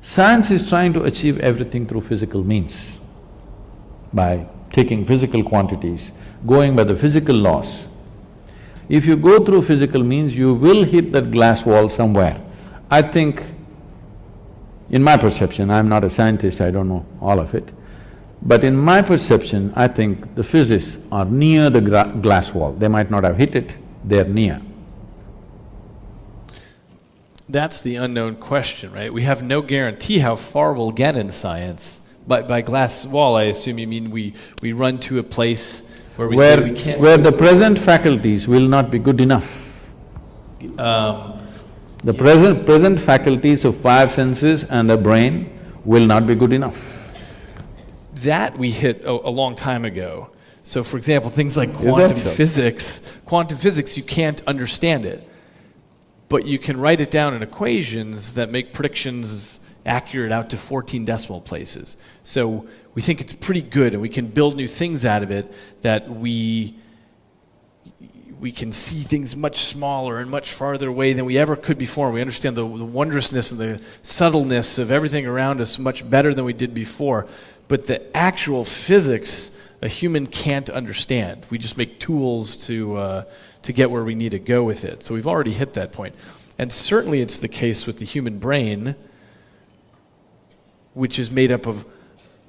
Science is trying to achieve everything through physical means, by taking physical quantities, going by the physical laws. If you go through physical means, you will hit that glass wall somewhere. I think, in my perception, I'm not a scientist, I don't know all of it, but in my perception, I think the physicists are near the glass wall. They might not have hit it, they're near. That's the unknown question, right? We have no guarantee how far we'll get in science. By glass wall, I assume you mean we run to a place where we say we can't… Where the present faculties will not be good enough. The present faculties of five senses and the brain will not be good enough. That we hit a long time ago. So for example, things like quantum physics, you can't understand it. But you can write it down in equations that make predictions accurate out to 14 decimal places. So we think it's pretty good, and we can build new things out of it, that we can see things much smaller and much farther away than we ever could before. We understand the wondrousness and the subtleness of everything around us much better than we did before. But the actual physics, a human can't understand. We just make tools to get where we need to go with it. So we've already hit that point. And certainly it's the case with the human brain, which is made up of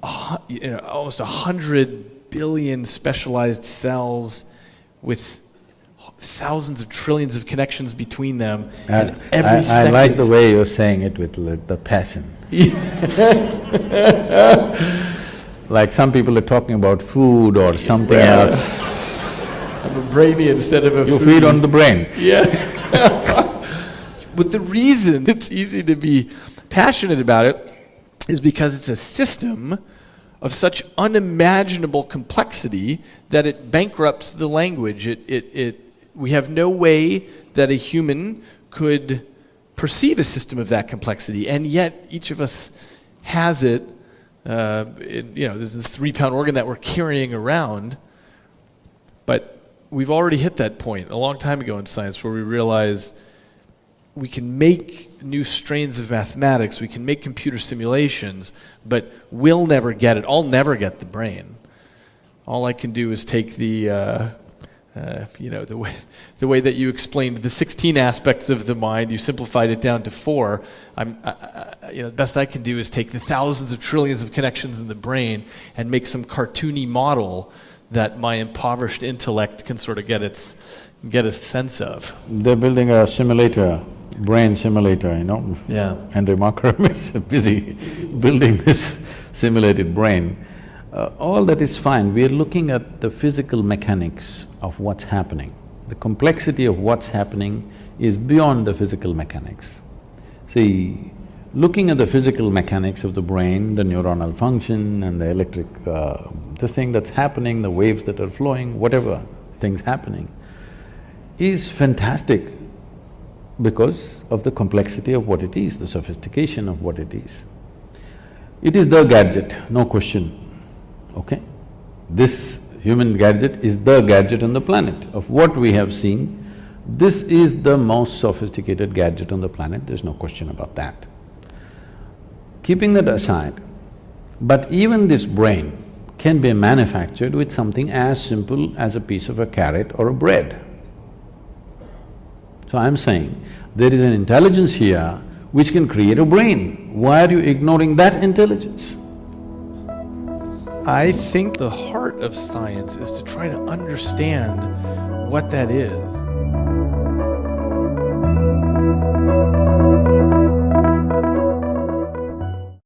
almost 100 billion specialized cells with thousands of trillions of connections between them. And every second… I like the way you're saying it with the passion. Like some people are talking about food or something else. I'm a brainy instead of a You foodie. feed on the brain. Yeah. But the reason it's easy to be passionate about it is because it's a system of such unimaginable complexity that it bankrupts the language. We have no way that a human could perceive a system of that complexity, and yet each of us has it. There's this 3-pound organ that we're carrying around, but we've already hit that point a long time ago in science where we realize we can make new strains of mathematics, we can make computer simulations, but we'll never get it. I'll never get the brain. All I can do is take the way that you explained the 16 aspects of the mind, you simplified it down to 4. The best I can do is take the thousands of trillions of connections in the brain and make some cartoony model that my impoverished intellect can sort of get a sense of. They're building a simulator, brain simulator, Yeah. Henry Markram is busy building this simulated brain. All that is fine. We are looking at the physical mechanics of what's happening. The complexity of what's happening is beyond the physical mechanics. See, looking at the physical mechanics of the brain, the neuronal function and the electric… this thing that's happening, the waves that are flowing, whatever things happening, is fantastic because of the complexity of what it is, the sophistication of what it is. It is the gadget, no question, okay? This human gadget is the gadget on the planet. Of what we have seen, this is the most sophisticated gadget on the planet, there's no question about that. Keeping that aside, but even this brain can be manufactured with something as simple as a piece of a carrot or a bread. So I'm saying, there is an intelligence here which can create a brain. Why are you ignoring that intelligence? I think the heart of science is to try to understand what that is.